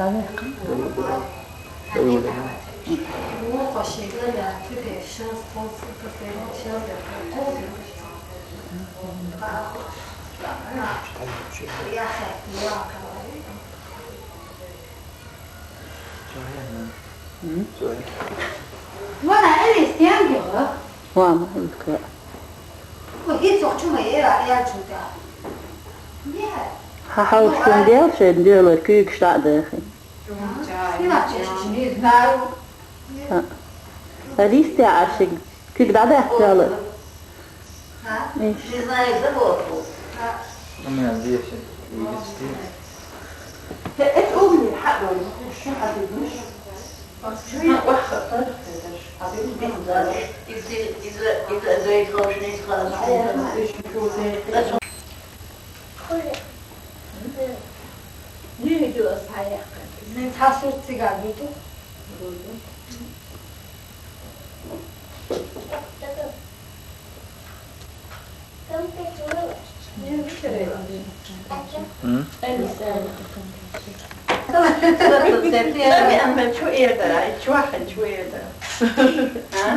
我写个呀，这个生公司不非常小的，不要害，不要搞。我那里想着，我嘛一个，我一早就没了，要煮的。你还？还好兄弟是丢了kyk staat er geen. 你那这是你那？Dat is ja als ik kyk dat echt wel. 啊？ Nee. 是那一个萝卜。啊。 أما ليش؟ Het ook niet hard worden, شو حبيبي؟ إذا زي خوش نيسخلاص. Nu doe het hij echt. Net haast het sigaar niet toch? Men شو eerder, شو واحد شو eerder.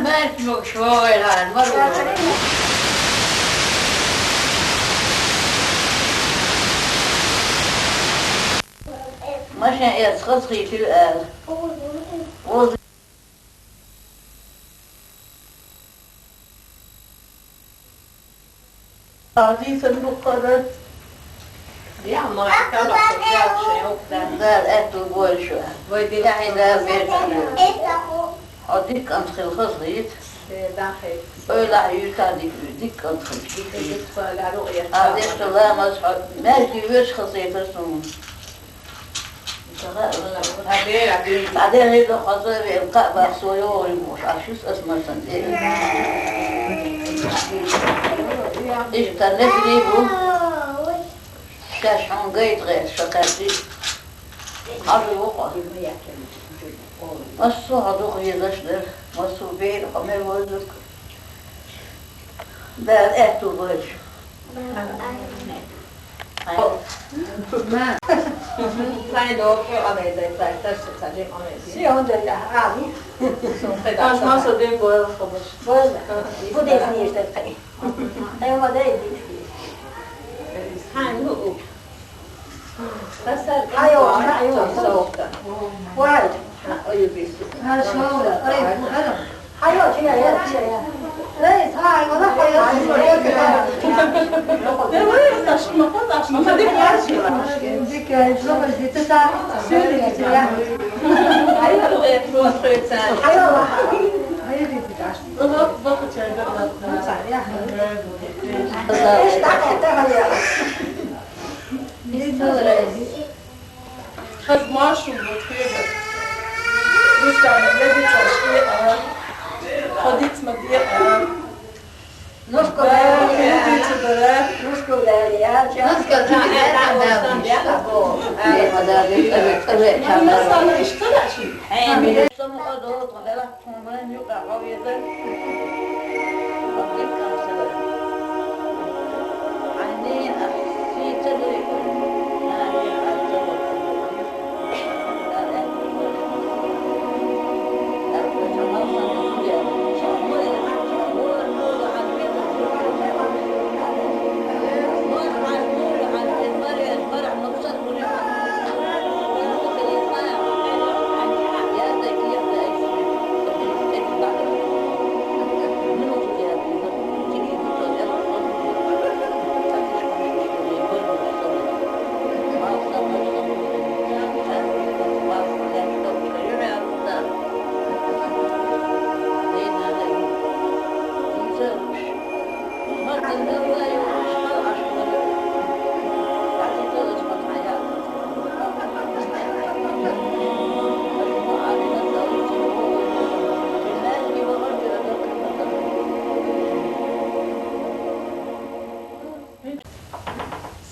ما تبغى شوي لا مرة. ما شاء الله تخصي في الآن. عزيز المقرر. Ja, maar ik kan dat ook zelf ook dan. Daar echt een boosje. Wil je die Ja, en daar weer. Als die kant gezien. dan geef Öyle yukarı dik kant gezien. ik het daar ook eerst. Als ik zo lang als met die wens gezien is toen. بعدين هيدا خاطر يبقى بسويو المش عشوس اسمه سندي إيش كان نفريبو كاش عن قيد غير شكاتي عرض وقع مصو هدوق يدشدر مصو بير حمل وزك ده الأهتو بيش ما. Zijn er ook al bij de tijd dat ze het alleen maar met zie je hoe dat Ali? Als maar zo doen voor gebus. Hoe deze niet is dat geen. Helemaal deze niet. Hij ook. Dat is Ayo, ayo, zo. Why? Oh, je wist het. ها شو هذا؟ حيو شيء يا شيء. ليش هاي ولا حيو ديك الزوج اللي تسع سوري يا Hij wil weer voor het zijn. حيو هاي دي تدعش Wat het zijn dat ايش تعال يا Het marshal wordt gegeven. Dus dan heb je het als gaat iets met die نسكو نسكو يا الناس أنا اشترى شيء حامل سمو أدوات ولا كمان يقع قوي ذا أبدي كان سبب عينين في تدريب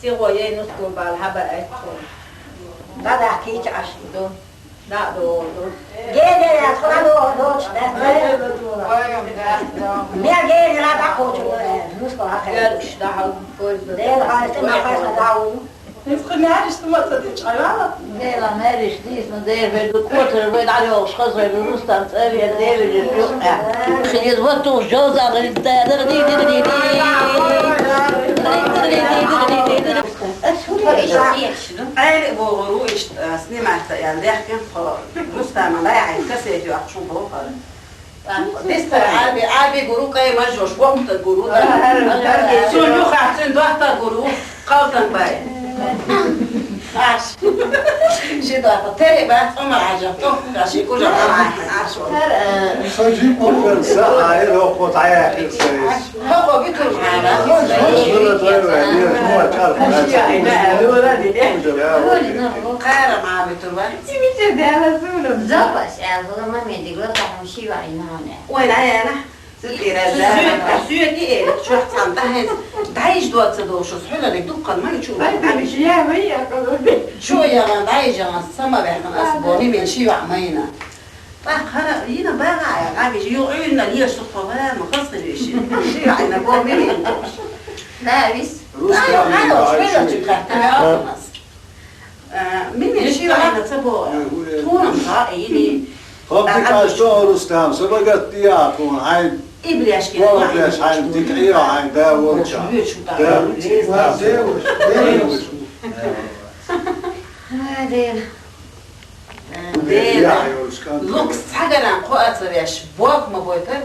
سيغوية نسكو بالحبة أيتون لا ده كيش عشي دو لا دو جيني يا ترى دوش ميا جيني لا تاكل نسكو هكذا قالش دعو كوز ده هاي ما خاص دعوه يفخر نعرش ما تصدقش عيالة Leyla meriş değilsin, devir, kurtar, böyle Ali Oğuz kazıyor, Rustam, seviye, devir, yok ya. Xiliz, vaktu, jozan, عيل بوغرو سنيمات يعني ضحكن رستم لا يعين كسيت يحشون بروحه دست عابي جرو كاي مجوش وقت جرو سون يو خاطن دوحتا جرو قاوتن باي عاش شي دوحتا تري بقى عمر عجبته عشان كل جماعه عاش Sacı konferansı hayır okut ayak isteyiz. هو بيتر معنا قارة مع بيتر Zapas, ela não me diga, ela tá com chiva aí não, né? وين عيانا سوية ايه شو رحت عم دايج دوات صدو شو سحولة لك دقا ما يشوف شو يا غان دايج يا غان سما بيحنا أسبوعي من شي وعمينا طاق هلا ينا باغا يا غابي يوعينا ليه صفة بلا ما خصني بيشي شي عينا بومي من لا بس أنا شوية تبقى من شي وعينا تبو تونا مصائيني Hoptik aşağı Rustam, sabagat diyakun, hayn إبليش كده Wallaş, hayn dikriyo, hayn davulca. هذه لوكس حاجة قوات ريش بوك ما بويتر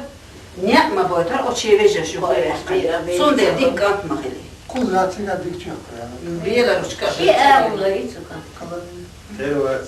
نيا ما بويتر أو شيء بيجي شو ريش صون ده ديك كانت مخلي Kudratına dikçe. بيلا روش كافي شيء أقول لك Evet.